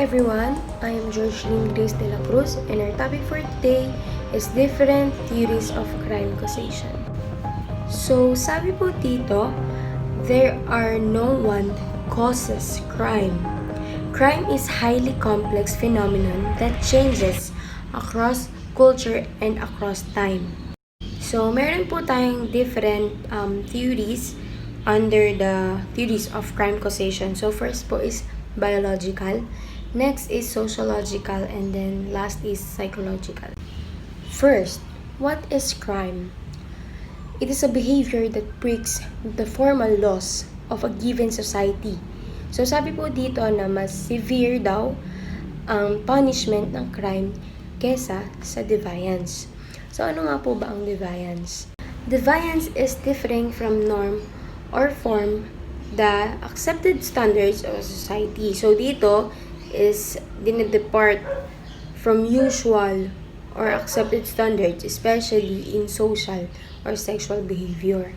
everyone, I am GeorgelynGrace de la Cruz, and our topic for today is different theories of crime causation. So, sabi po dito, there are no one causes crime. Crime is highly complex phenomenon that changes across culture and across time. So, meron po tayong different theories under the theories of crime causation. So, first po is biological, next is sociological, and then last is psychological. First, what is crime? It is a behavior that breaks the formal laws of a given society. So sabi po dito na mas severe daw ang punishment ng crime kesa sa deviance. So ano nga po ba ang deviance? Deviance is differing from norm or form the accepted standards of society. So dito is dinedepart from usual or accepted standards, especially in social or sexual behavior.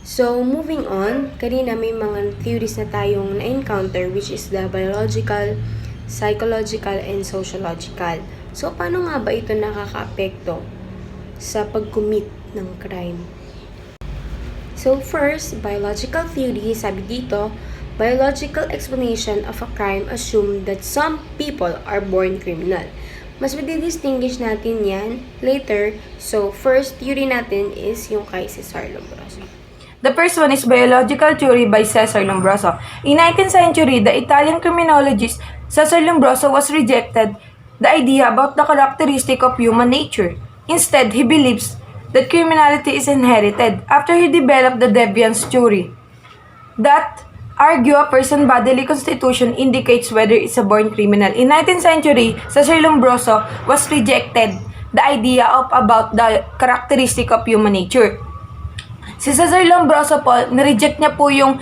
So moving on, kanina may mga theories na tayong na-encounter, which is the biological, psychological, and sociological. So paano nga ba ito nakaka-apekto sa pag-commit ng crime? So first, biological theory, sabi dito, biological explanation of a crime assume that some people are born criminal. Mas madidistinguish natin yan later. So first theory natin is yung kay Cesar Lombroso. The first one is biological theory by Cesar Lombroso. In 19th century, the Italian criminologist Cesar Lombroso was rejected the idea about the characteristic of human nature. Instead, he believes that criminality is inherited after he developed the deviance theory. That argue a person's bodily constitution indicates whether it's a born criminal. In 19th century, Cesar Lombroso was rejected the idea about the characteristic of human nature. Si Cesar Lombroso po, na-reject niya po yung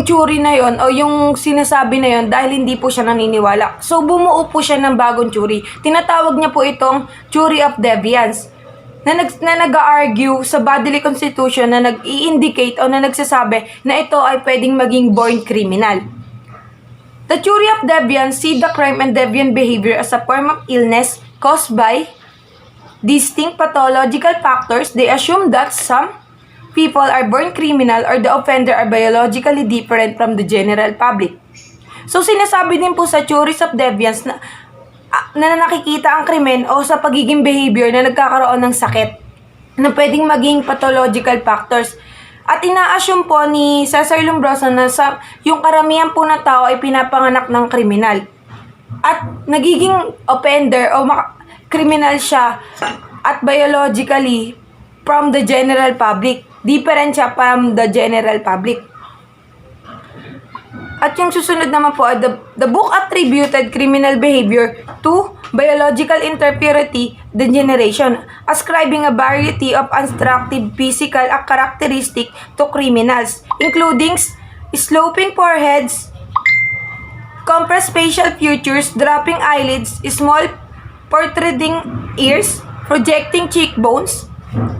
theory na yon o yung sinasabi na yon dahil hindi po siya naniniwala. So bumuo po siya ng bagong theory. Tinatawag niya po itong theory of deviance na nag-argue sa bodily constitution na nag-i-indicate o na nagsasabi na ito ay pwedeng maging born criminal. The theory of deviance see the crime and deviant behavior as a form of illness caused by distinct pathological factors. They assume that some people are born criminal or the offender are biologically different from the general public. So sinasabi din po sa theories of deviance na nakikita ang krimen o sa pagiging behavior na nagkakaroon ng sakit na pwedeng maging pathological factors. At ina-assume po ni Cesar Lombroso na yung karamihan po ng tao ay pinapanganak ng kriminal. At nagiging offender o kriminal siya at biologically from the general public. Different siya from the general public. At yung susunod naman po, the book attributed criminal behavior to biological interferity degeneration, ascribing a variety of unstructured physical characteristic to criminals, including sloping foreheads, compressed facial features, dropping eyelids, small protruding ears, projecting cheekbones,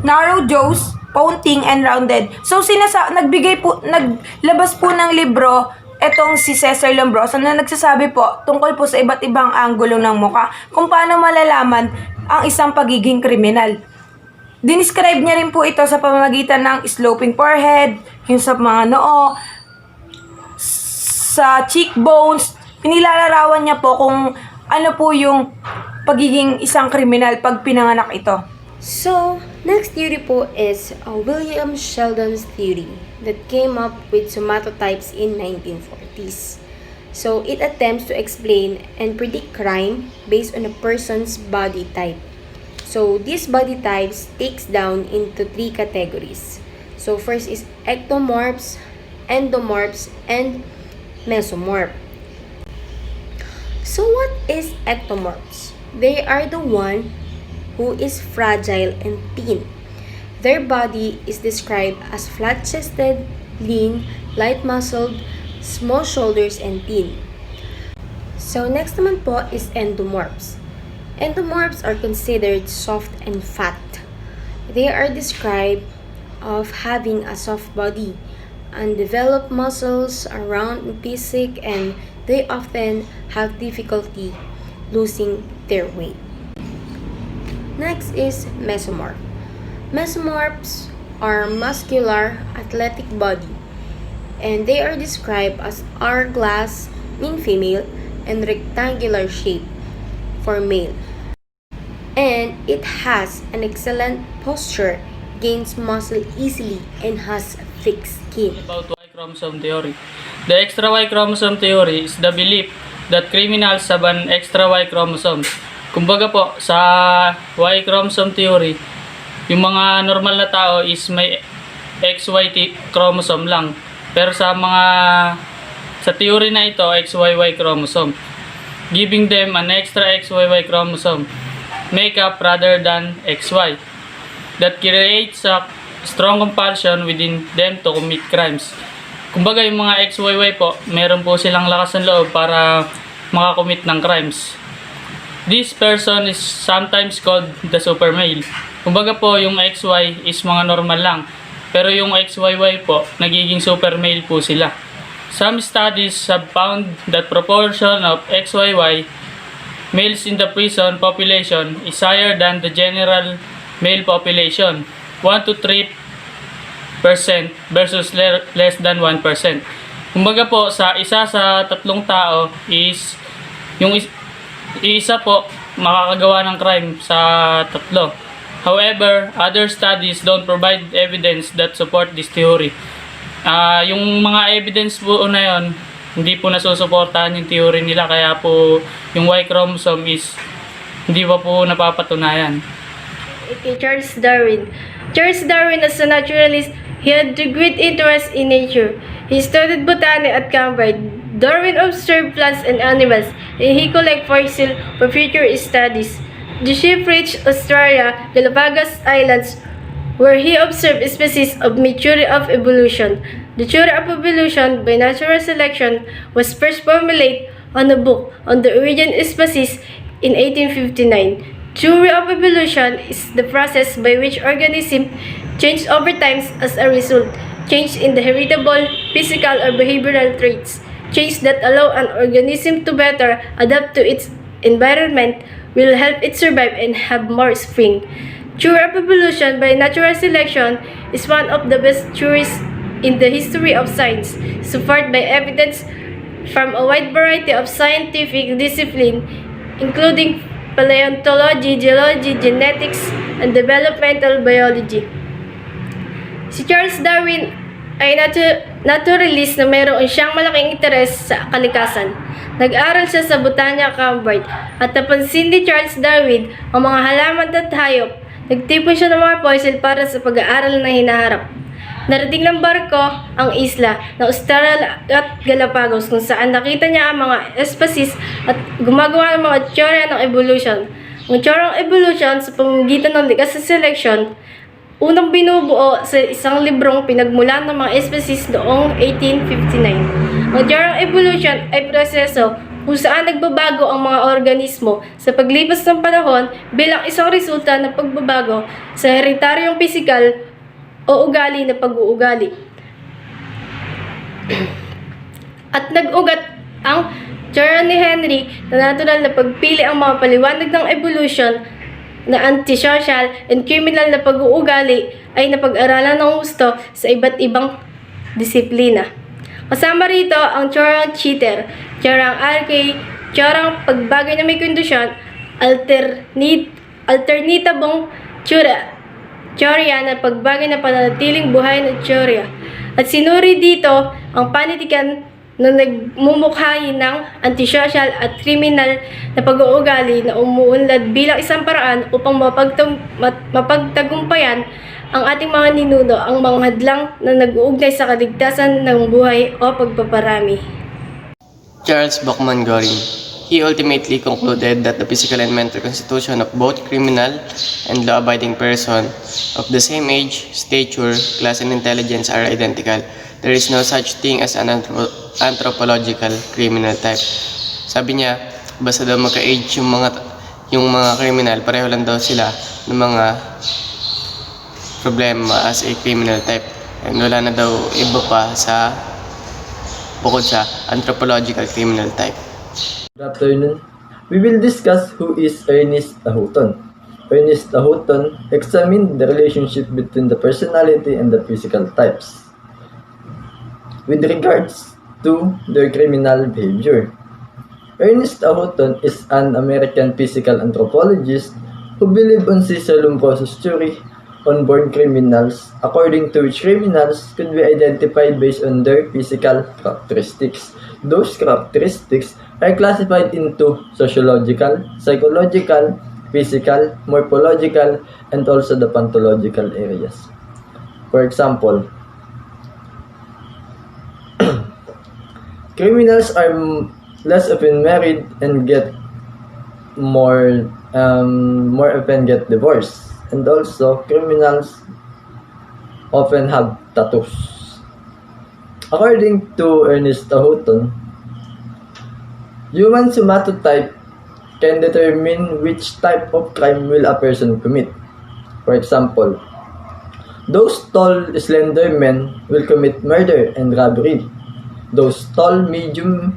narrow jaws, pointing, and rounded. So naglabas po ng libro etong si Cesar Lombroso na nagsasabi po tungkol po sa iba't ibang anggulo ng muka kung paano malalaman ang isang pagiging kriminal. Dinescribe niya rin po ito sa pamamagitan ng sloping forehead, yung sa mga noo, sa cheekbones. Pinilalarawan niya po kung ano po yung pagiging isang kriminal pag pinanganak ito. So, next theory po is William Sheldon's theory that came up with somatotypes in 1940s. So, it attempts to explain and predict crime based on a person's body type. So, these body types takes down into 3 categories. So, first is ectomorphs, endomorphs, and mesomorph. So, what is ectomorphs? They are the one who is fragile and thin. Their body is described as flat-chested, lean, light-muscled, small shoulders, and thin. So next naman po is endomorphs. Endomorphs are considered soft and fat. They are described of having a soft body, undeveloped muscles, a round physique, and they often have difficulty losing their weight. Next is mesomorph. Mesomorphs are muscular, athletic body, and they are described as hourglass in female and rectangular shape for male. And it has an excellent posture, gains muscle easily, and has thick skin. About Y chromosome theory. The extra Y chromosome theory is the belief that criminals have an extra Y chromosome. Kumbaga po, sa Y chromosome theory, yung mga normal na tao is may XY chromosome lang. Pero sa theory na ito, XYY chromosome, giving them an extra XYY chromosome makeup rather than XY. That creates a strong compulsion within them to commit crimes. Kumbaga yung mga XYY po, meron po silang lakas ng loob para makakommit ng crimes. This person is sometimes called the super male. Kumbaga po yung XY is mga normal lang. Pero yung XYY po, nagiging super male po sila. Some studies have found that proportion of XYY males in the prison population is higher than the general male population, 1 to 3% versus less than 1%. Kumbaga po, sa isa sa tatlong tao is yung isa po makakagawa ng crime sa tatlo. However, other studies don't provide evidence that support this theory. Yung mga evidence po na yon, hindi po nasusuportahan yung theory nila, kaya po yung Y chromosome is hindi pa po napapatunayan. Okay, Charles Darwin. Charles Darwin, as a naturalist, he had a great interest in nature. He studied botany at Cambridge. Darwin observed plants and animals, and he collected fossils for future studies. The ship reached Australia, Galapagos Islands, where he observed species of theory of evolution. The theory of evolution by natural selection was first formulated on a book on the origin of species in 1859. Theory of evolution is the process by which organisms change over time as a result, change in the heritable, physical, or behavioral traits, change that allow an organism to better adapt to its environment, will help it survive and have more spring. Theory of evolution by natural selection is one of the best theories in the history of science, supported by evidence from a wide variety of scientific disciplines, including paleontology, geology, genetics, and developmental biology. Si Charles Darwin ay naturalist na mayroon siyang malaking interes sa kalikasan. Nag-aral siya sa Botania, Cambridge, at napansin ni Charles Darwin ang mga halaman at hayop. Nagtipon siya ng mga fossil para sa pag-aaral na hinaharap. Narating ng barko ang isla ng Australia at Galapagos, kung saan nakita niya ang mga species at gumagawa ng mga teorya ng evolution. Ang teorya ng evolution sa pamamagitan ng likas sa selection, unang binubuo sa isang librong pinagmulan ng mga species noong 1859. Ang teorya ng evolution ay proseso kung saan nagbabago ang mga organismo sa paglipas ng panahon bilang isang resulta ng pagbabago sa heritaryong pisikal o ugali na pag-uugali. At nag-ugat ang teorya ni Henry na natural na pagpili ang mga paliwanag ng evolution na antisocial and criminal na pag-uugali ay napag-aralan ng gusto sa iba't ibang disiplina. Kasama rito ang teoryang cheater, teoryang Arjie, teoryang pagbagay na may kondisyon, alternatabong teorya na pagbagay na pananatiling buhay na teorya. At sinuri dito ang panitikan na nagmumukhahin ng antisocial at criminal na pag-uugali na umuunlad bilang isang paraan upang mapagtagumpayan ang ating mga ninuno, ang mga hadlang na nag-uugnay sa kaligtasan ng buhay o pagpaparami. Charles Bachman Goring. He ultimately concluded that the physical and mental constitution of both criminal and law-abiding person of the same age, stature, class, and intelligence are identical. There is no such thing as an anthropological criminal type. Sabi niya, basta daw magka-age yung mga criminal, pareho lang daw sila ng mga problema as a criminal type. And wala na daw iba pa sa bukod sa anthropological criminal type. Good afternoon. We will discuss who is Ernest Ahuton. Ernest Ahuton examined the relationship between the personality and the physical types with regards to their criminal behavior. Ernest Ahuton is an American physical anthropologist who believed on Cesar Lombroso's theory on born criminals, according to which criminals could be identified based on their physical characteristics. Those characteristics are classified into sociological, psychological, physical, morphological, and also the pathological areas. For example, criminals are less often married and get more often get divorced, and also criminals often have tattoos. According to Ernest Ahuton, human somatotype can determine which type of crime will a person commit. For example, those tall, slender men will commit murder and robbery. Those tall, medium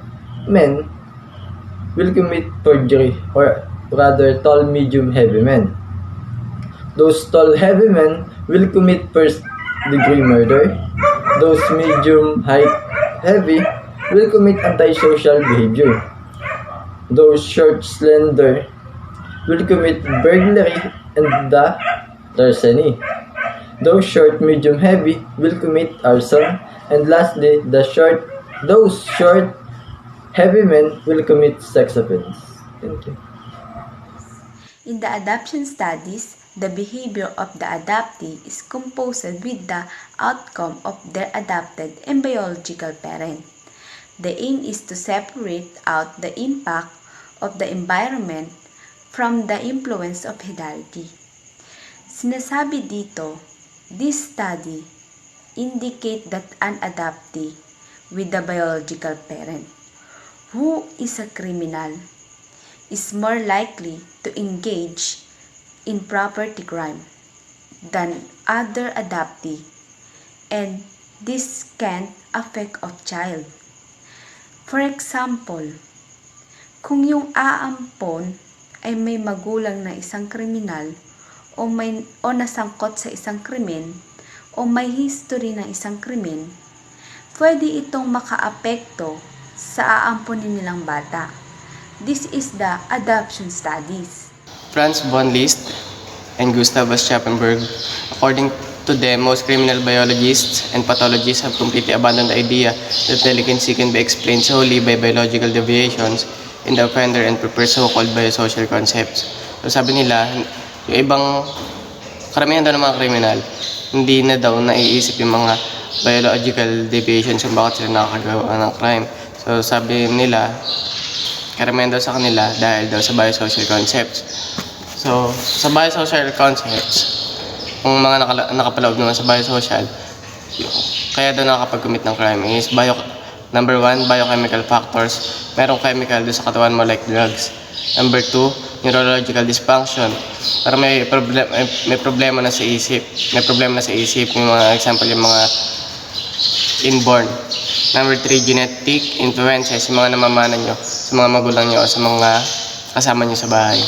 men will commit perjury, or rather tall, medium, heavy men. Those tall, heavy men will commit first-degree murder. Those medium, height, heavy will commit antisocial behavior. Those short, slender will commit burglary and the larceny. Those short, medium, heavy will commit arson. And lastly, those short, heavy men will commit sex offense. Thank you. In the adoption studies, the behavior of the adoptee is composed with the outcome of their adopted and biological parent. The aim is to separate out the impact of the environment from the influence of heredity. Sinasabi dito, this study indicate that an adoptee with a biological parent who is a criminal is more likely to engage in property crime than other adoptee, and this can affect a child. For example, kung yung aampon ay may magulang na isang kriminal o nasangkot sa isang krimen o may history ng isang krimen, pwede itong makaapekto sa aamponin nilang bata. This is the adoption studies. Franz von Liszt and Gustav Schappenberg, according to them, most criminal biologists and pathologists have completely abandoned the idea that delinquency can be explained solely by biological deviations in the offender and prepare so-called biosocial concepts. So sabi nila, yung ibang karamihan daw ng mga kriminal, hindi na daw naiisip yung mga biological deviations kung bakit sila nakakagawa ng crime. So sabi nila, karamihan daw sa kanila dahil daw sa biosocial concepts. So sa biosocial concepts, kung mga nakapaloob naman sa biosocial, kaya daw nakakapag-commit ng crime is number 1, biochemical factors. Merong chemical doon sa katawan mo like drugs. Number 2, neurological dysfunction. Para may problema na sa isip. May problema na sa isip. Yung mga example, yung mga inborn. Number 3, genetic influences. Yung mga namamana nyo sa mga magulang nyo o sa mga kasama nyo sa bahay.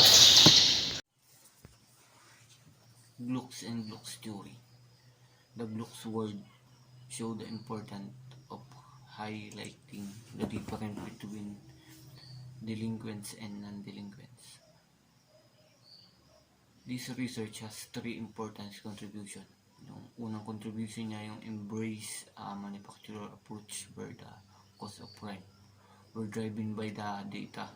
Glux and Glux theory. The Glux word show the importance of highlighting the difference between delinquents and non-delinquents. This research has 3 important contributions. Yung unang contribution niya yung embrace manufacturer approach where the cause of crime were driven by the data.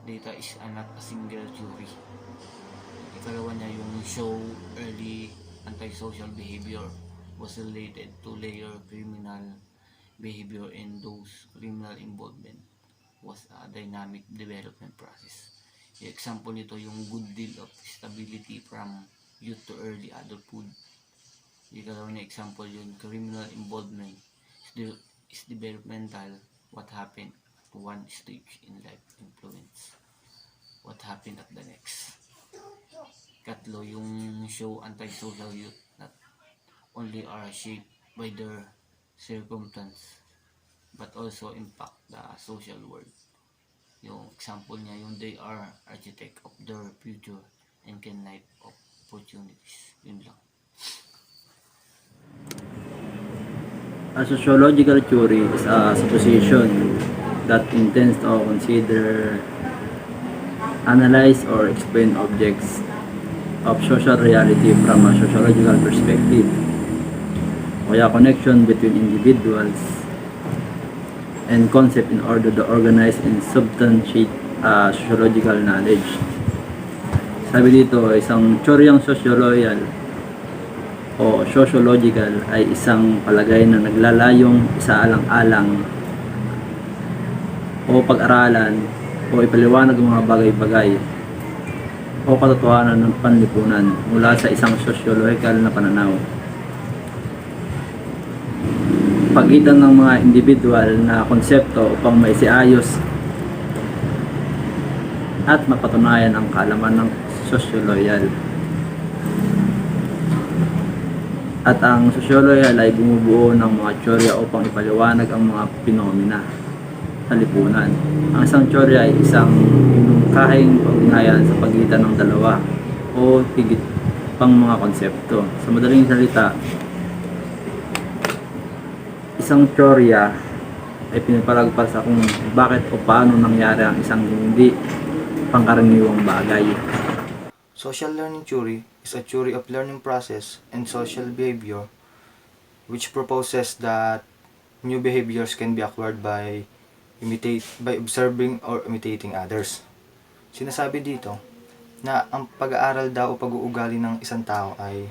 Data is not a single theory. Ikalawa niya yung show early antisocial behavior was related to later criminal behavior, and those criminal involvement was a dynamic development process. Yung example nito yung good deal of stability from youth to early adulthood. Ikalawa niya example yung criminal involvement is developmental, what happened to one stage in life influence what happened at the next. Katlo, yung show antisocial youth not only are shaped by their circumstance but also impact the social world. Yung example niya, yung they are architect of their future and can light opportunities. Yun lang. A sociological theory is a supposition that intends to consider, analyze, or explain objects of social reality from a sociological perspective, or a connection between individuals and concept in order to organize and substantiate sociological knowledge. Sabi dito, isang teoryang sosyological o sociological ay isang palagay na naglalayong isaalang-alang o pag-aralan o ipaliwanag ng mga bagay-bagay o katotohanan ng panlipunan mula sa isang sosyological na pananaw. Pagitan ng mga individual na konsepto upang maisiayos at mapatunayan ang kaalaman ng sosyological. At ang sosyological ay bumubuo ng mga teorya upang ipaliwanag ang mga pinomena sa lipunan. Ang isang teorya ay isang kahing pag-ugnayan sa pagitan ng dalawa o higit pang mga konsepto. Sa madaling salita, isang teorya ay pinapalagpas kung bakit o paano nangyari ang isang hindi pangkaraniwang bagay. Social learning theory is a theory of learning process and social behavior which proposes that new behaviors can be acquired by observing or imitating others. Sinasabi dito na ang pag-aaral daw o pag-uugali ng isang tao ay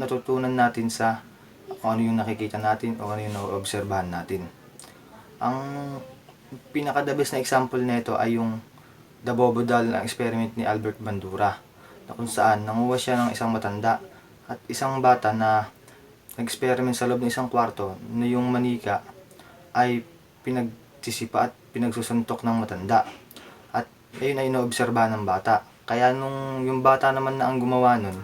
natutunan natin sa kung ano yung nakikita natin o ano yung naobserbahan natin. Ang pinaka-the best na example nito ay yung The Bobo Doll na experiment ni Albert Bandura, na kung saan nanguha siya ng isang matanda at isang bata na nag-experiment sa loob ng isang kwarto na yung manika ay pinagsisipa at pinagsusuntok ng matanda. At ayun ay naobserbahan ng bata. Kaya nung yung bata naman na ang gumawa nun,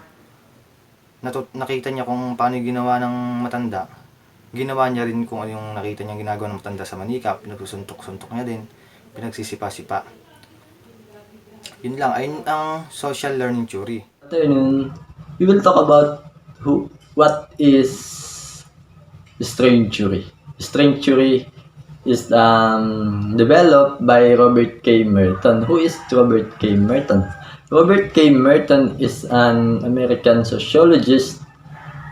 nakita niya kung paano yung ginawa ng matanda, ginawa niya rin kung ano yung nakita niya ginagawa ng matanda sa manika, pinagsusuntok-suntok niya din, pinagsisipa-sipa. Yun lang, ayun ang social learning theory. Afternoon, we will talk about what is string theory. String theory is developed by Robert K. Merton. Who is Robert K. Merton? Robert K. Merton is an American sociologist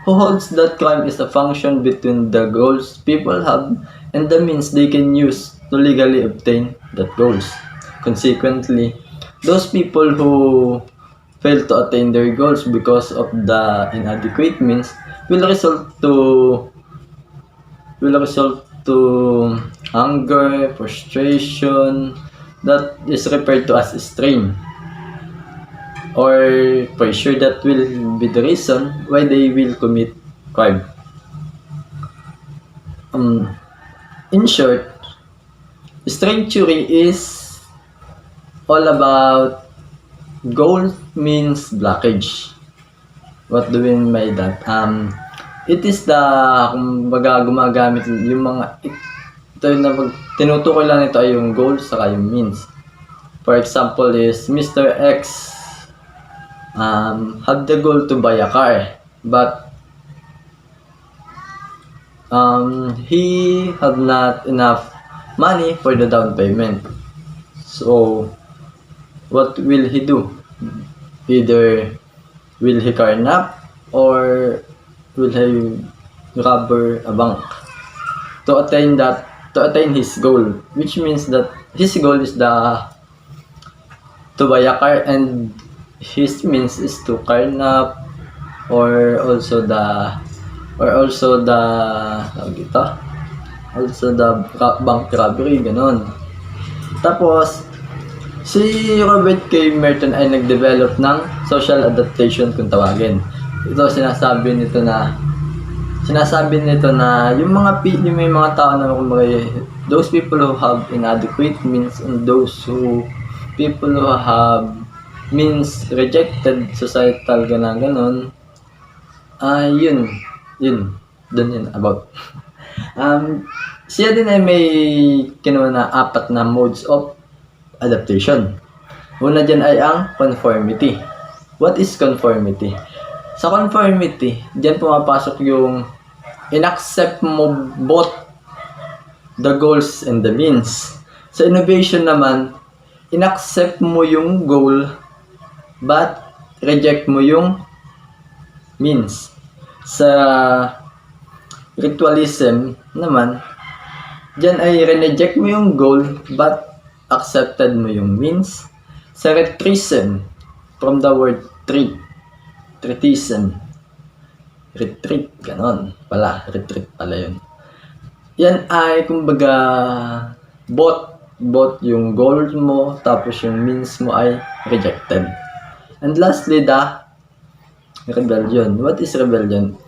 who holds that crime is a function between the goals people have and the means they can use to legally obtain that goals. Consequently, those people who fail to attain their goals because of the inadequate means will result to anger, frustration, that is referred to as strain, or pressure that will be the reason why they will commit crime. In short, strain theory is all about goal means blockage. What do we mean by that? It is the, kumbaga gumagamit yung mga, ito yung tinutukoy lang ito ay yung goal saka yung means. For example is, Mr. X had the goal to buy a car, but he had not enough money for the down payment. So, what will he do? Either will he carnap or will he rob a bank to attain his goal, which means that his goal is to buy a car and his means is to carnap or also the bank robbery, ganon. Tapos si Robert K. Merton ay nag-develop ng social adaptation kung tawagin. Ito sinasabi nito na yung may mga tao na those people who have inadequate means and those people who have means rejected societal ganon, yun about. Siya din ay may kinuha na 4 na modes of adaptation. Una dyan ay ang conformity. What is conformity? Sa conformity, dyan pumapasok yung in-accept mo both the goals and the means. Sa innovation naman, in-accept mo yung goal but reject mo yung means. Sa ritualism naman, dyan ay reject mo yung goal but accepted mo yung means. Sa retreatism, from the word retreatism, retreat, ganon pala, retreat pala yun. Yan ay kumbaga both yung goal mo tapos yung means mo ay rejected. And lastly, the rebellion. What is rebellion?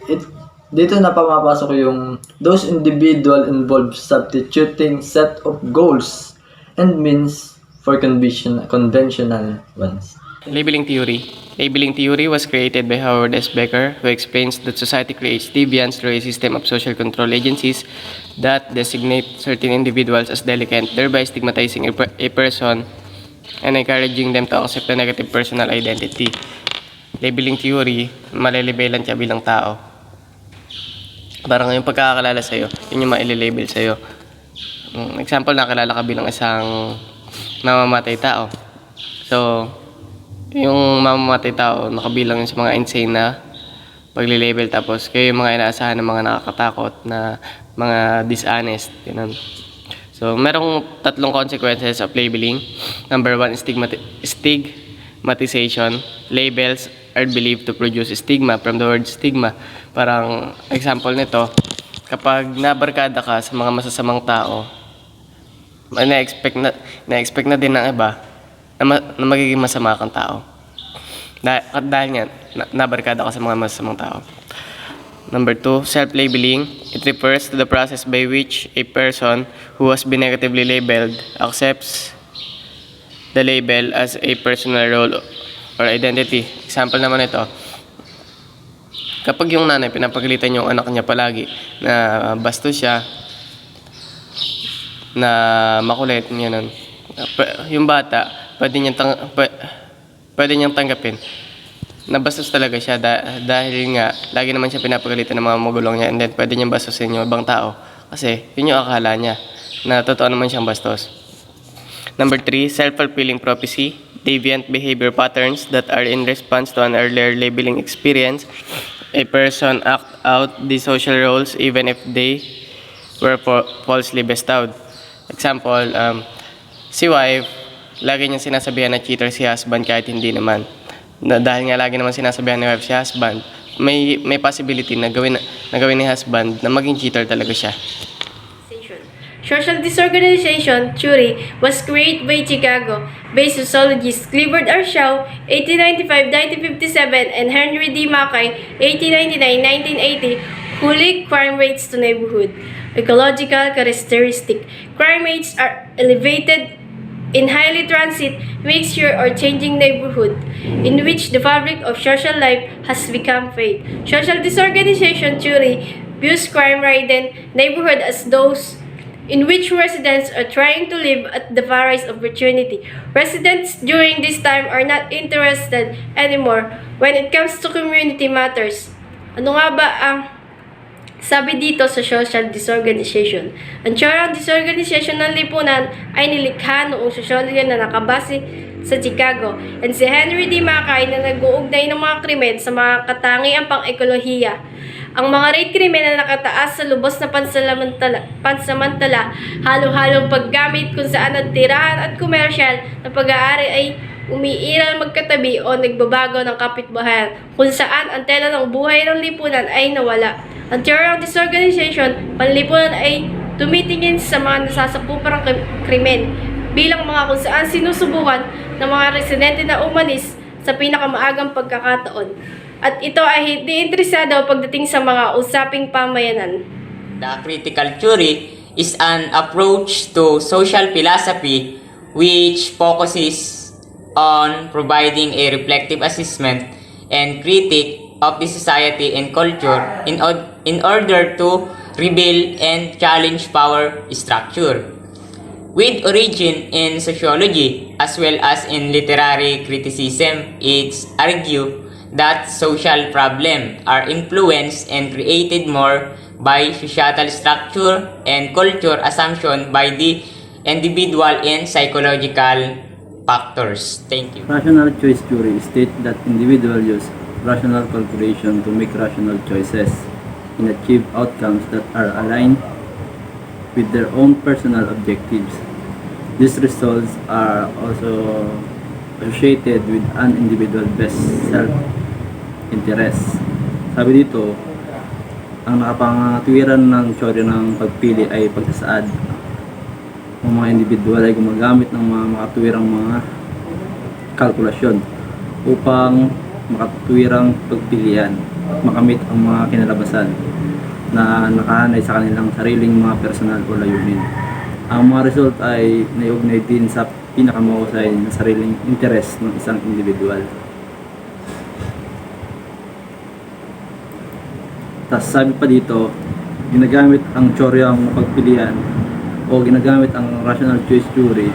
Dito na pumapasok yung those individual involved substituting set of goals and means for conventional ones. Labeling theory. Labeling theory was created by Howard S. Becker, who explains that society creates deviants through a system of social control agencies that designate certain individuals as delinquent, thereby stigmatizing a person and encouraging them to accept a negative personal identity. Labeling theory, malilibelan siya bilang tao. Parang yung pagkakakalala sa'yo, yun yung maililabel sa'yo. Example, nakilala ka bilang isang mamamatay tao. So, yung mamamatay tao, nakabilang yun sa mga insane na paglilabel. Tapos, kayo yung mga inaasahan ng mga nakakatakot na mga dishonest. Ganun. So, merong 3 consequences of labeling. Number 1, stigmatization. Labels are believed to produce stigma from the word stigma. Parang example nito, kapag nabarkada ka sa mga masasamang tao, na-expect na din ng iba na magiging masama kang tao. Dahil nga, nabarkada ka sa mga masasamang tao. Number 2, self-labeling. It refers to the process by which a person who has been negatively labeled accepts the label as a personal role or identity. Example naman ito, kapag yung nanay pinapagalitan yung anak niya palagi na bastos siya, na makulit, yun. Yung bata, pwede niyang tanggapin na bastos talaga siya dahil nga lagi naman siya pinapagalitan ng mga magulang niya, and then pwede niyang bastusin yung ibang tao kasi yun yung akala niya na totoo naman siyang bastos. Number 3, self-fulfilling prophecy. Deviant behavior patterns that are in response to an earlier labeling experience. A person act out the social roles even if they were falsely bestowed. Example, si wife, lagi niyang sinasabihan na cheater si husband kahit hindi naman. Dahil nga lagi naman sinasabihan ni wife si husband, may possibility na gawin ni husband na maging cheater talaga siya. Social disorganization theory was created by Chicago-based sociologists Glynard Astrera, 1895-1957, and Henry D. Mackay, 1899-1980, who linked crime rates to neighborhood ecological characteristics. Crime rates are elevated in highly transit, mixture, or changing neighborhood, in which the fabric of social life has become frayed. Social disorganization theory views crime-ridden neighborhood as those in which residents are trying to live at the various opportunity. Residents during this time are not interested anymore when it comes to community matters. Ano nga ba ang sabi dito sa social disorganization? Ang teoryang disorganization ng lipunan ay nilikha noong sosyologo na nakabase sa Chicago, and si Henry D. Mackay na nag-uugnay ng mga krimen sa mga katangiang pang-ekolohiya. Ang mga raid krimen na nakataas sa lubos na pansamantala, halo-halong paggamit kung saan ang tirahan at komersyal na pag-aari ay umiiral magkatabi o nagbabago ng kapitbahayan, kung saan ang tela ng buhay ng lipunan ay nawala. Ang teoryang disorganization, panlipunan ay tumitingin sa mga nasasakupang krimen bilang mga kung saan sinusubukan ng mga residente na umalis sa pinakamaagang pagkakataon. At ito ay hindi interesado pagdating sa mga usaping pamayanan. The critical theory is an approach to social philosophy which focuses on providing a reflective assessment and critique of the society and culture in order to reveal and challenge power structure. With origin in sociology as well as in literary criticism, it's argued that social problems are influenced and created more by societal structure and culture assumption by the individual and psychological factors. Thank you. Rational choice theory states that individuals use rational calculation to make rational choices and achieve outcomes that are aligned with their own personal objectives. These results are also associated with an individual's best self-interest. Sabi dito, ang nakapangatuwiran ng teorya ng pagpili ay pagsasaad. Ang mga individual ay gumagamit ng mga makatuwirang mga kalkulasyon upang makatuwirang pagpilian at makamit ang mga kinalabasan na nakahanay sa kanilang sariling mga personal o layunin. Ang mga result ay naiugnay din sa pinakamahusay na sariling interes ng isang individual. Tapos sabi pa dito, ginagamit ang teoryang pagpilian o ginagamit ang rational choice theory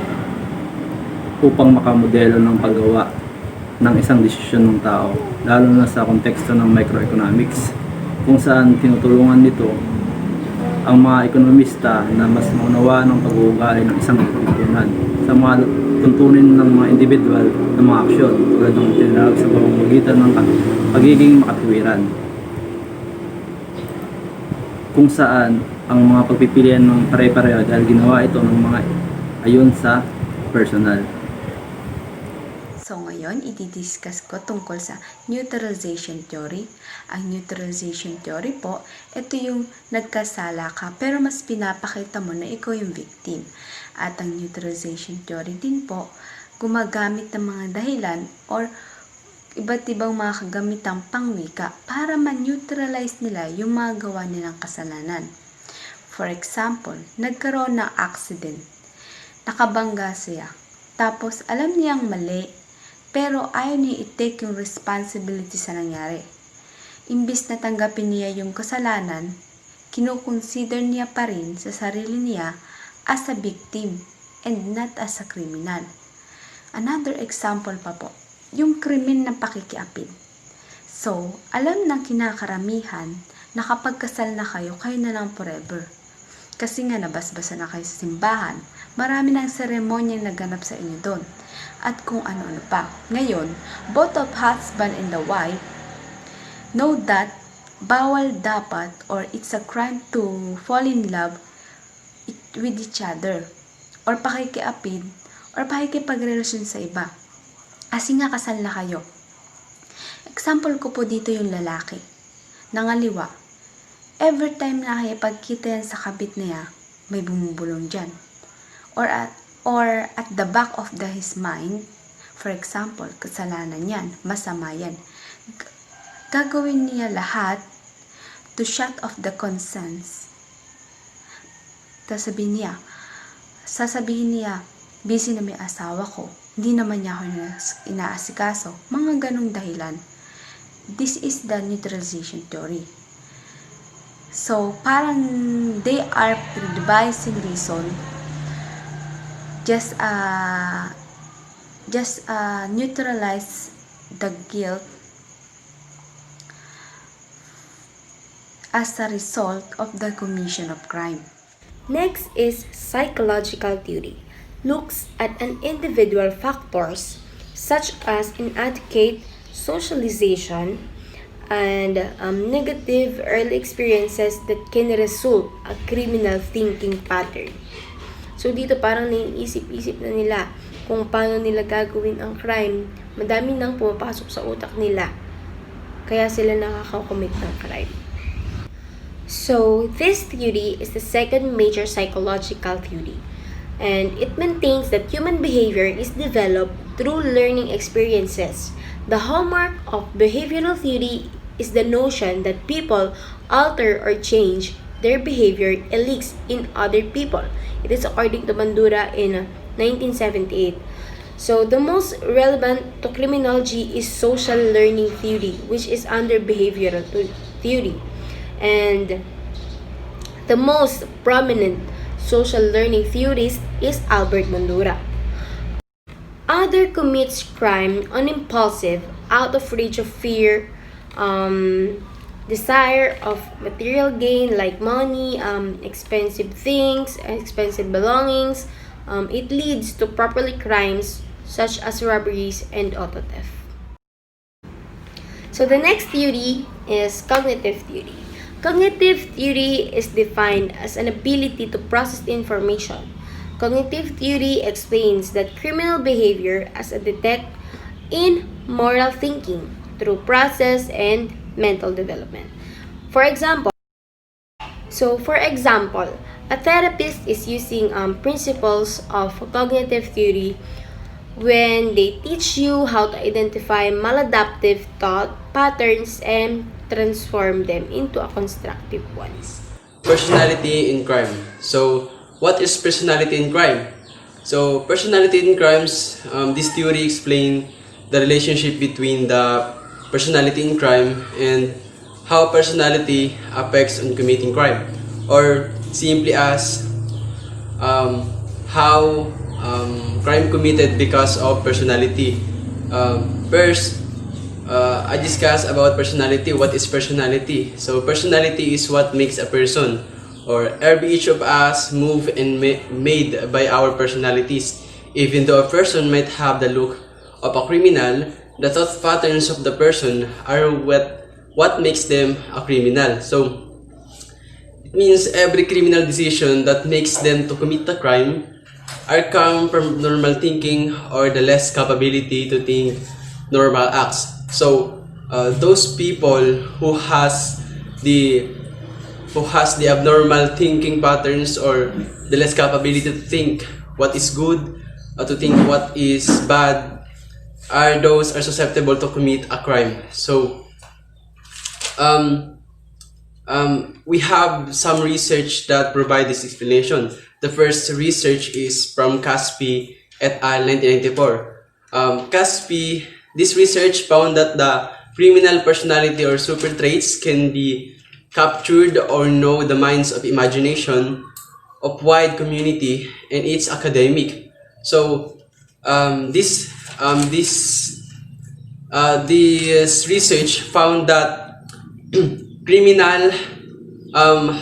upang makamodelo ng paggawa ng isang desisyon ng tao, lalo na sa konteksto ng microeconomics, kung saan tinutulungan nito ang mga ekonomista na mas maunawa ng pag-uugali ng isang lipunan sa mga tuntunin ng mga individual na mga aksyon tulad ng tinatawag sa pamamagitan ng pagiging makatuwiran, kung saan ang mga pagpipilian ng pare-pareho dahil ginawa ito ng mga ayon sa personal. So ngayon, i-discuss ko tungkol sa neutralization theory. Ang neutralization theory po, ito yung nagkasala ka pero mas pinapakita mo na ikaw yung victim. At ang neutralization theory din po, gumagamit ng mga dahilan or iba't ibang mga kagamitang pangwika para ma-neutralize nila yung mga gawa nilang kasalanan. For example, nagkaroon ng accident. Nakabangga siya. Tapos alam niyang mali, pero ayaw niya i-take yung responsibility sa nangyari. Imbis na tanggapin niya yung kasalanan, kinukonsider niya pa rin sa sarili niya as a victim and not as a criminal. Another example pa po, yung krimen ng pakikiapid. So, alam ng kinakaramihan na kapag kasal na kayo, kayo na lang forever. Kasi nga nabasbasa na kayo sa simbahan, marami ng seremonyang naganap sa inyo doon. At kung ano-ano pa. Ngayon, both of husband and the wife know that bawal dapat or it's a crime to fall in love with each other or pakikiapid or pakikipagrelasyon sa iba. Kasi nga kasal na kayo. Example ko po dito yung lalaki. Nangaliwa. Every time na nakipagkita yan sa kabit niya, may bumubulong dyan. Or at the back of his mind, for example, kasalanan yan, masama yan. Gagawin niya lahat to shut off the conscience. Sasabihin niya, busy na may asawa ko, hindi naman niya ako inaasikaso, mga ganong dahilan. This is the neutralization theory. So, parang they are devising reason just neutralize the guilt as a result of the commission of crime. Next is psychological theory. Looks at an individual factors such as inadequate socialization and negative early experiences that can result a criminal thinking pattern. So dito parang naiisip-isip na nila kung paano nila gagawin ang crime. Madami nang pumapasok sa utak nila. Kaya sila nakaka-commit ng crime. So this theory is the second major psychological theory. And it maintains that human behavior is developed through learning experiences. The hallmark of behavioral theory is the notion that people alter or change their behavior elix in other people. It is according to Bandura in 1978. So the most relevant to criminology is social learning theory, which is under behavioral theory. And The most prominent social learning theorist is Albert Bandura. Other commits crime on impulsive, out of reach of fear, desire of material gain like money, expensive things, expensive belongings. It leads to property crimes such as robberies and auto theft. So the next theory is cognitive theory. Cognitive theory is defined as an ability to process information. Cognitive theory explains that criminal behavior as a detect in moral thinking through process and mental development. For example, a therapist is using principles of cognitive theory when they teach you how to identify maladaptive thought patterns and transform them into a constructive ones. Personality in crime. So, what is personality in crime? So, personality in crimes, this theory explains the relationship between the personality in crime and how personality affects on committing crime, or simply as how crime committed because of personality. First, I discuss about personality. What is personality? So personality is what makes a person, or every each of us move and made by our personalities. Even though a person might have the look of a criminal, the thought patterns of the person are what makes them a criminal. So it means every criminal decision that makes them to commit a crime are come from normal thinking or the less capability to think normal acts. So those people who has the abnormal thinking patterns or the less capability to think what is good or to think what is bad are susceptible to commit a crime. So we have some research that provide this explanation. The first research is from Caspi et al. 1994. This research found that the criminal personality or super traits can be captured or know the minds of imagination of wide community and its academic. So this research found that criminal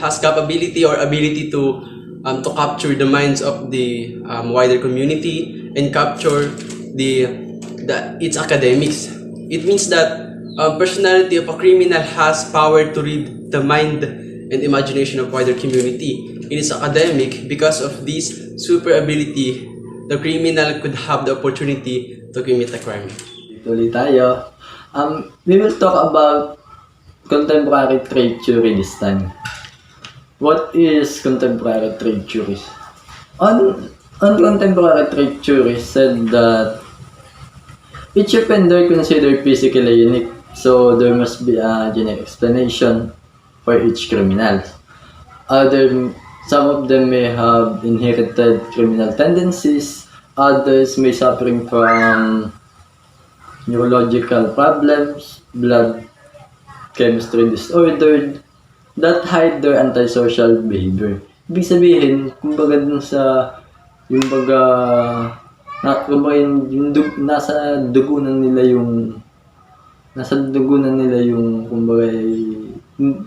has capability or ability to capture the minds of the wider community and capture its academics. It means that personality of a criminal has power to read the mind and imagination of wider community. In its academic, because of this super ability, the criminal could have the opportunity to commit a crime. Tuloy tayo. We will talk about contemporary trade theory this time. What is contemporary trade theory? On contemporary trade theory said that each offender considered physically unique, so there must be a generic explanation for each criminal. Some of them may have inherited criminal tendencies, others may suffering from neurological problems, blood chemistry disordered, that hide their antisocial behavior. Ibig sabihin, kumbaga dun sa, nasa dugunan nila yung, kumbaga,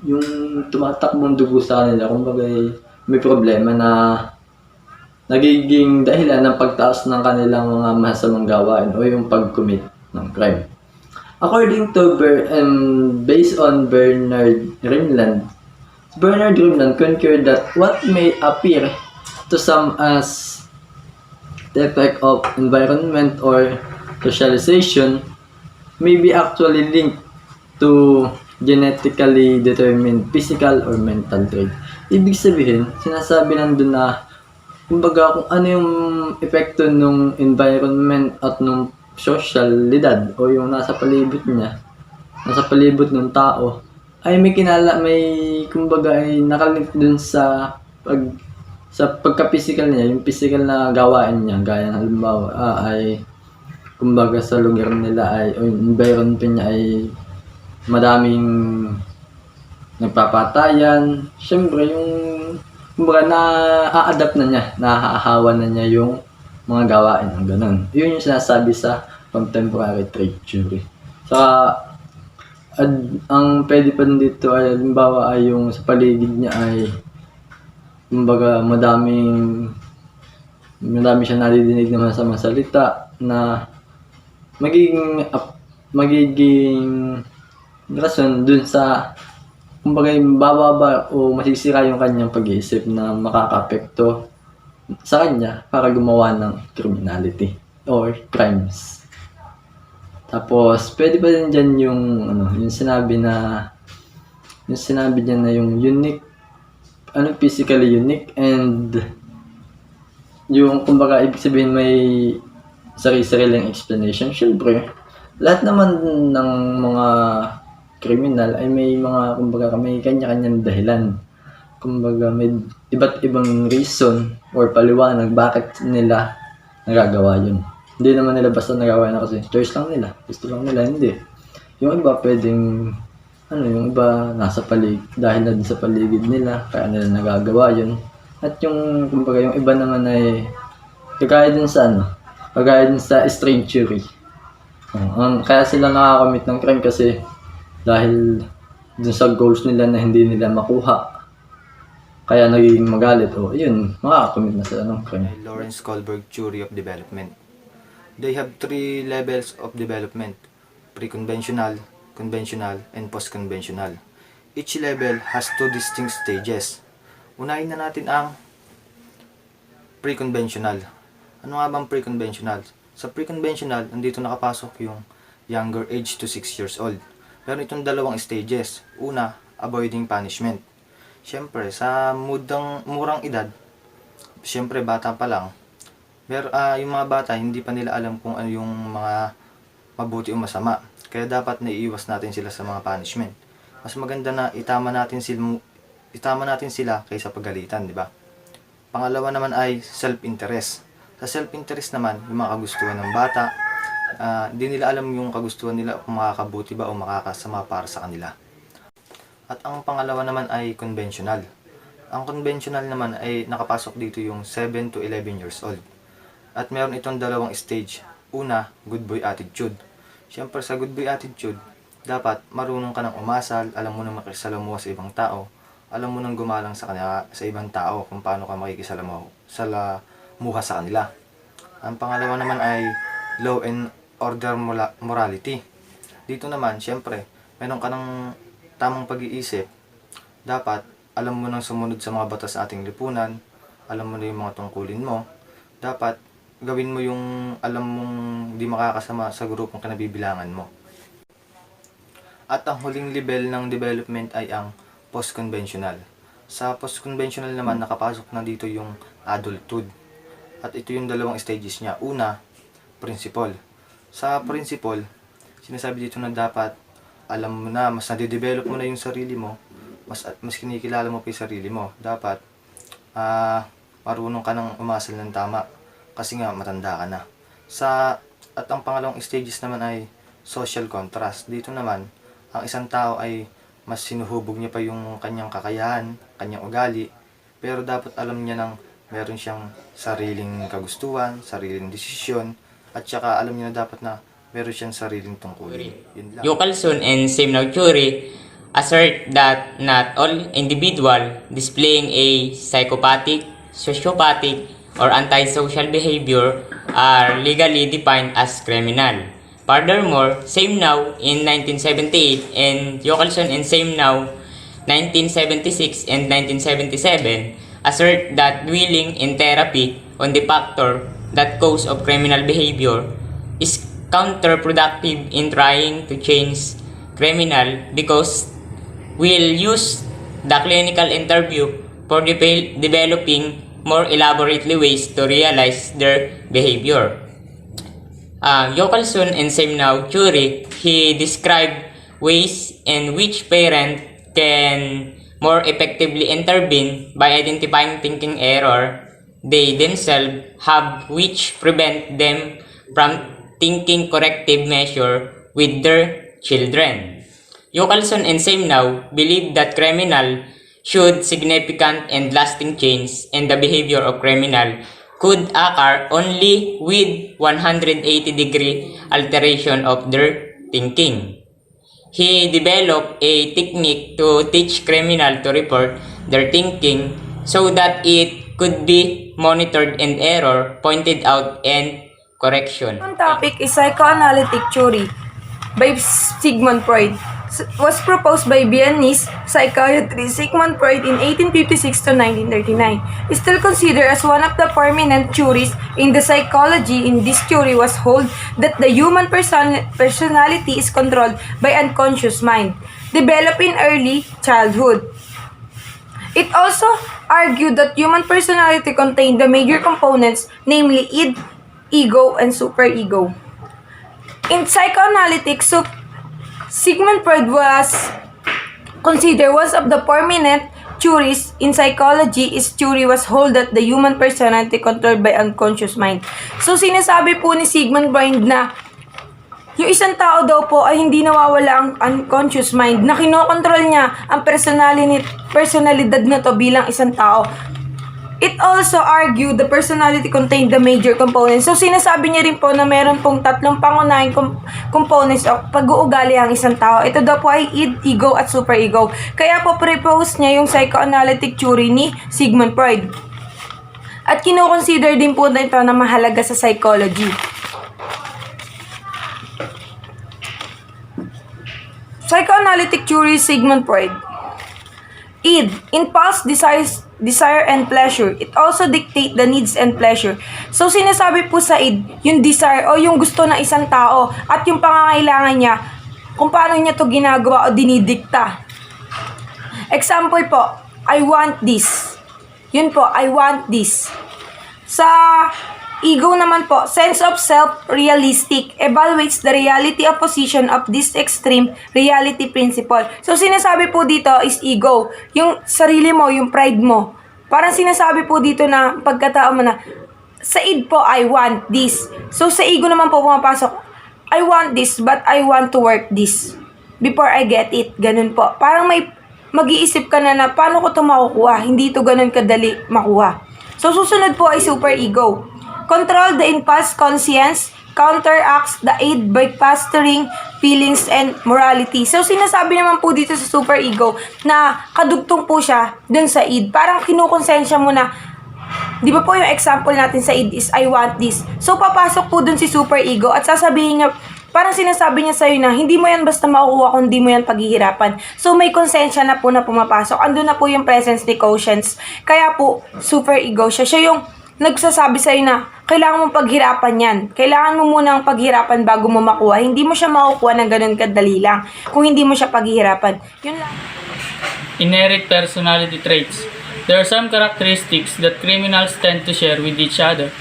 yung tumatakbong dugo sa kanila, kumbaga, may problema na nagiging dahilan ng pagtaas ng kanilang mga masamang gawain o yung pag-commit ng crime. According to based on Bernard Rimland concurred that what may appear to some as the effect of environment or socialization may be actually linked to genetically determined physical or mental trait. Ibig sabihin, sinasabi nandun na kumbaga kung ano yung epekto ng environment at ng sosyalidad o yung nasa palibot ng tao ay may kumbaga ay nakalink dun sa pagka-physical niya, yung physical na gawain niya, gaya ng halimbawa ay kumbaga sa lugar nila ay o yung environment niya ay madaming nagpapatayan. Siyempre, yung kumbaga na-a-adapt na niya, nahahawa na niya yung mga gawain ng ganun. Yun yung sinasabi sa contemporary trade theory. Ang pwede pa dito ay, halimbawa ay yung sa paligid niya ay, kumbaga madami siya nadidinig na masamang salita na magiging rason dun sa, kumbaga bababa o masisira yung kanyang pag-iisip na makaka-apekto sa kanya para gumawa ng criminality or crimes. Tapos pwede pa din dyan yung sinabi niya na yung unique, physically unique, and yung kumbaga ibig sabihin may sarili-sariling explanation. Syempre, lahat naman ng mga kriminal ay may mga, kumbaga, may kanya-kanyang dahilan. Kumbaga, may iba't ibang reason or paliwanag bakit nila nagagawa yun. Hindi naman nila basta nagawa na kasi choice lang nila, gusto lang nila, hindi. Yung iba pwedeng, yung iba nasa dahil na din sa paligid nila, kaya nila nagagawa yun. At yung, kumbaga, yung iba naman ay kagaya din sa strangery. Kaya sila nakakamit ng crime kasi dahil dun sa goals nila na hindi nila makuha, kaya nagiging magalit, yun, makakamit na sila ng crime. Lawrence Kohlberg Theory of Development. They have 3 levels of development: pre-conventional, conventional, and post-conventional. Each level has 2 distinct stages. Unahin na natin ang pre-conventional. Ano nga bang pre-conventional? Sa pre-conventional, andito nakapasok yung younger age to 6 years old. Meron itong 2 stages. Una, avoiding punishment. Siyempre, sa murang edad, siyempre bata pa lang, yung mga bata, hindi pa nila alam kung ano yung mga mabuti o masama. Kaya dapat naiiwas natin sila sa mga punishment. Mas maganda na itama natin sila kaysa pagalitan, di ba? Pangalawa naman ay self-interest. Sa self-interest naman, yung mga kagustuhan ng bata, hindi nila alam yung kagustuhan nila kung makakabuti ba o makakasama para sa kanila. At ang pangalawa naman ay conventional. Ang conventional naman ay nakapasok dito yung 7 to 11 years old. At meron itong 2 stage. Una, good boy attitude. Siyempre sa good boy attitude, dapat marunong ka ng umasal, alam mo nang makisalamuha sa ibang tao, alam mo nang gumalang sa ibang tao kung paano ka makikisalamuha sa kanila. Ang pangalawa naman ay law and order morality. Dito naman, siyempre, meron ka ng tamang pag-iisip. Dapat, alam mo nang sumunod sa mga batas sa ating lipunan, alam mo na yung mga tungkulin mo. Dapat, gawin mo yung alam mong di makakasama sa grupong kinabibilangan mo. At ang huling level ng development ay ang post-conventional. Sa post-conventional naman, nakapasok na dito yung adulthood. At ito yung 2 stages niya. Una, principle. Sa principle, sinasabi dito na dapat alam mo na, mas nade-develop mo na yung sarili mo, mas kinikilala mo pa yung sarili mo. Dapat marunong ka nang umasal ng tama kasi nga matanda ka na. At ang pangalawang stages naman ay social contrast. Dito naman, ang isang tao ay mas sinuhubog niya pa yung kanyang kakayahan, kanyang ugali, pero dapat alam niya nang meron siyang sariling kagustuhan, sariling desisyon, at saka alam niya na dapat na meron siyang sariling tungkulin. Yun lang. Jocelyn and Semnau theory assert that not all individual displaying a psychopathic, sociopathic, or antisocial behavior are legally defined as criminal. Furthermore, Semnau in 1978 and Jocelyn and Semnau 1976 and 1977 assert that dwelling in therapy on the factor that cause of criminal behavior is counterproductive in trying to change criminal because we'll use the clinical interview for developing more elaborately ways to realize their behavior. Jocelyn and Semnau theory, he described ways in which parent can more effectively intervene by identifying thinking error they themselves have which prevent them from thinking corrective measure with their children. Yucalson and Semnau believe that criminal should significant and lasting change in the behavior of criminal could occur only with 180-degree alteration of their thinking. He developed a technique to teach criminal to report their thinking so that it could be monitored and error pointed out and correction. One topic is psychoanalytic theory by Sigmund Freud. Was proposed by Viennese psychiatrist Sigmund Freud in 1856 to 1939. Is still considered as one of the prominent theories in the psychology. In this theory was hold that the human personality is controlled by unconscious mind, developed in early childhood. It also argued that human personality contained the major components, namely id, ego, and superego. In psychoanalytics, Sigmund Freud was considered one of the prominent theories in psychology. His theory was hold that the human personality controlled by unconscious mind. So sinasabi po ni Sigmund Freud na yung isang tao daw po ay hindi nawawala ang unconscious mind, na kinokontrol niya ang personalidad na to bilang isang tao. It also argued the personality contained the major components. So sinasabi niya rin po na meron pong tatlong pangunahing components of pag-uugali ang isang tao. Ito daw po ay id, ego, at superego. Kaya po propose niya yung psychoanalytic theory ni Sigmund Freud. At kinoconsider din po na ito na mahalaga sa psychology. Psychoanalytic theory Sigmund Freud. Id, impulse, desire and pleasure. It also dictate the needs and pleasure. So sinasabi po sa id, yung desire o yung gusto ng isang tao at yung pangangailangan niya, kung paano niya to ginagawa o dinidikta. Example po, I want this. Yun po, I want this. Sa ego naman po, sense of self, realistic, evaluates the reality opposition of this extreme reality principle. So, sinasabi po dito is ego. Yung sarili mo, yung pride mo. Parang sinasabi po dito na pagkatao mo na, sa id po, I want this. So, sa ego naman po pumapasok, I want this, but I want to work this before I get it. Ganun po. Parang may mag-iisip ka na paano ko ito makukuha? Hindi ito ganun kadali makuha. So, susunod po ay superego. Control the impulse conscience, counteracts the id by fostering feelings and morality. So, sinasabi naman po dito sa superego na kadugtong po siya dun sa id. Parang kinukonsensya mo na, di ba po yung example natin sa id is I want this. So, papasok po dun si superego at sasabihin niya, parang sinasabi niya sa'yo na hindi mo yan basta makukuha kung hindi mo yan paghihirapan. So, may konsensya na po na pumapasok. Andun na po yung presence ni quotients. Kaya po, superego siya. Siya yung nagsasabi sa'yo na kailangan mong paghirapan yan. Kailangan mo muna ang paghirapan bago mo makuha. Hindi mo siya makukuha ng ganun kadali lang kung hindi mo siya paghihirapan. Yun lang. Inherent personality traits. There are some characteristics that criminals tend to share with each other.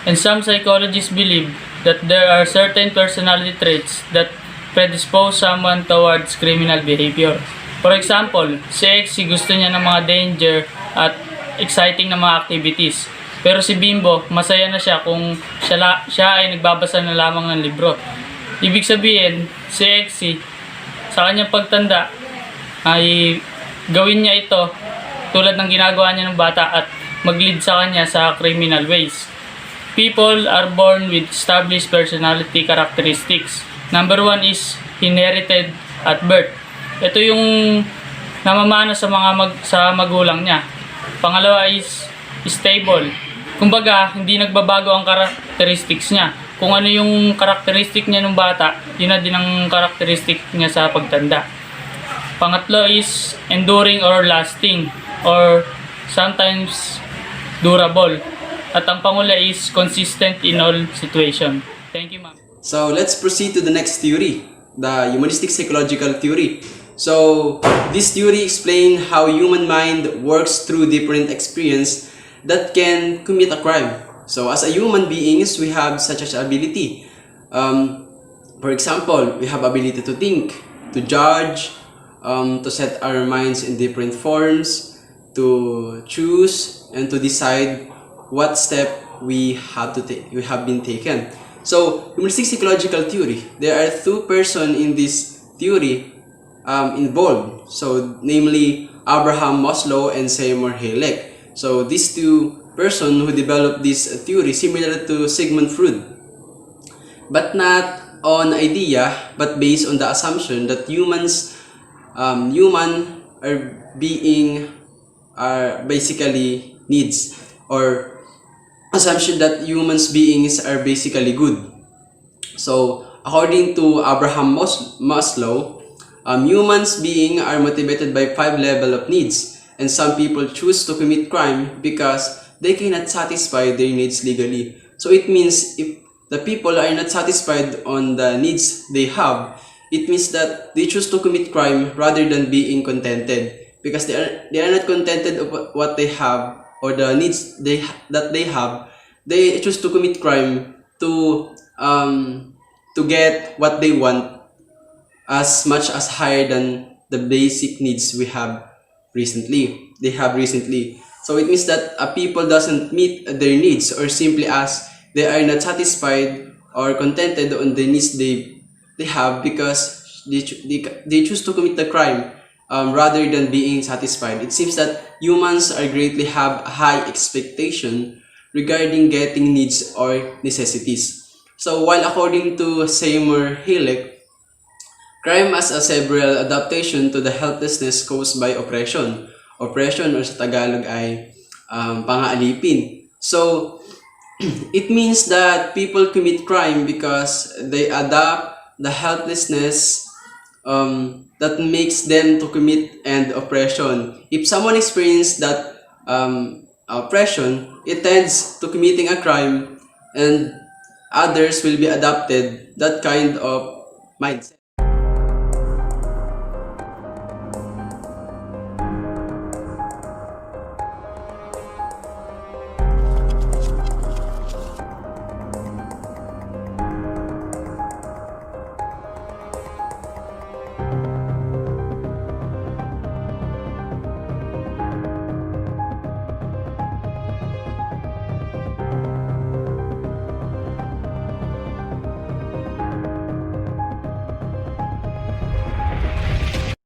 And some psychologists believe that there are certain personality traits that predispose someone towards criminal behavior. For example, si X, gusto niya ng mga danger at exciting na mga activities. Pero si Bimbo, masaya na siya kung siya ay nagbabasa na lamang ng libro. Ibig sabihin, si Exy, sa kanyang pagtanda, ay gawin niya ito tulad ng ginagawa niya ng bata at mag-lead sa kanya sa criminal ways. People are born with established personality characteristics. Number 1 is inherited at birth. Ito yung namamana sa sa magulang niya. Pangalawa is stable. Kumbaga, hindi nagbabago ang characteristics niya. Kung ano yung characteristic niya nung bata, yun na din ang characteristic niya sa pagtanda. Pangatlo is enduring or lasting or sometimes durable. At ang pangula is consistent in all situation. Thank you, ma'am. So let's proceed to the next theory, the humanistic psychological theory. So this theory explains how human mind works through different experience that can commit a crime. So as a human beings, we have such an ability. For example, we have ability to think, to judge, to set our minds in different forms, to choose, and to decide what step we have to take. We have been taken. So humanistic psychological theory, there are two persons in this theory involved. So, namely Abraham Maslow and Seymour Hayek. So, these two persons who developed this theory similar to Sigmund Freud, but not on idea, but based on the assumption that human are basically needs, or assumption that humans beings are basically good. So, according to Abraham Maslow, humans being are motivated by 5 level of needs, and some people choose to commit crime because they cannot satisfy their needs legally. So it means if the people are not satisfied on the needs they have, it means that they choose to commit crime rather than being contented, because they are not contented of what they have or the needs that they have. They choose to commit crime to get what they want, as much as higher than the basic needs they have recently. So it means that a people doesn't meet their needs, or simply as they are not satisfied or contented on the needs they have, because they choose to commit the crime rather than being satisfied. It seems that humans are greatly have a high expectation regarding getting needs or necessities. So while according to Seymour Hayek, crime as a several adaptation to the helplessness caused by oppression. Oppression, or sa Tagalog ay pangaalipin. So, it means that people commit crime because they adapt the helplessness that makes them to commit and oppression. If someone experiences that oppression, it tends to committing a crime, and others will be adopted that kind of mindset.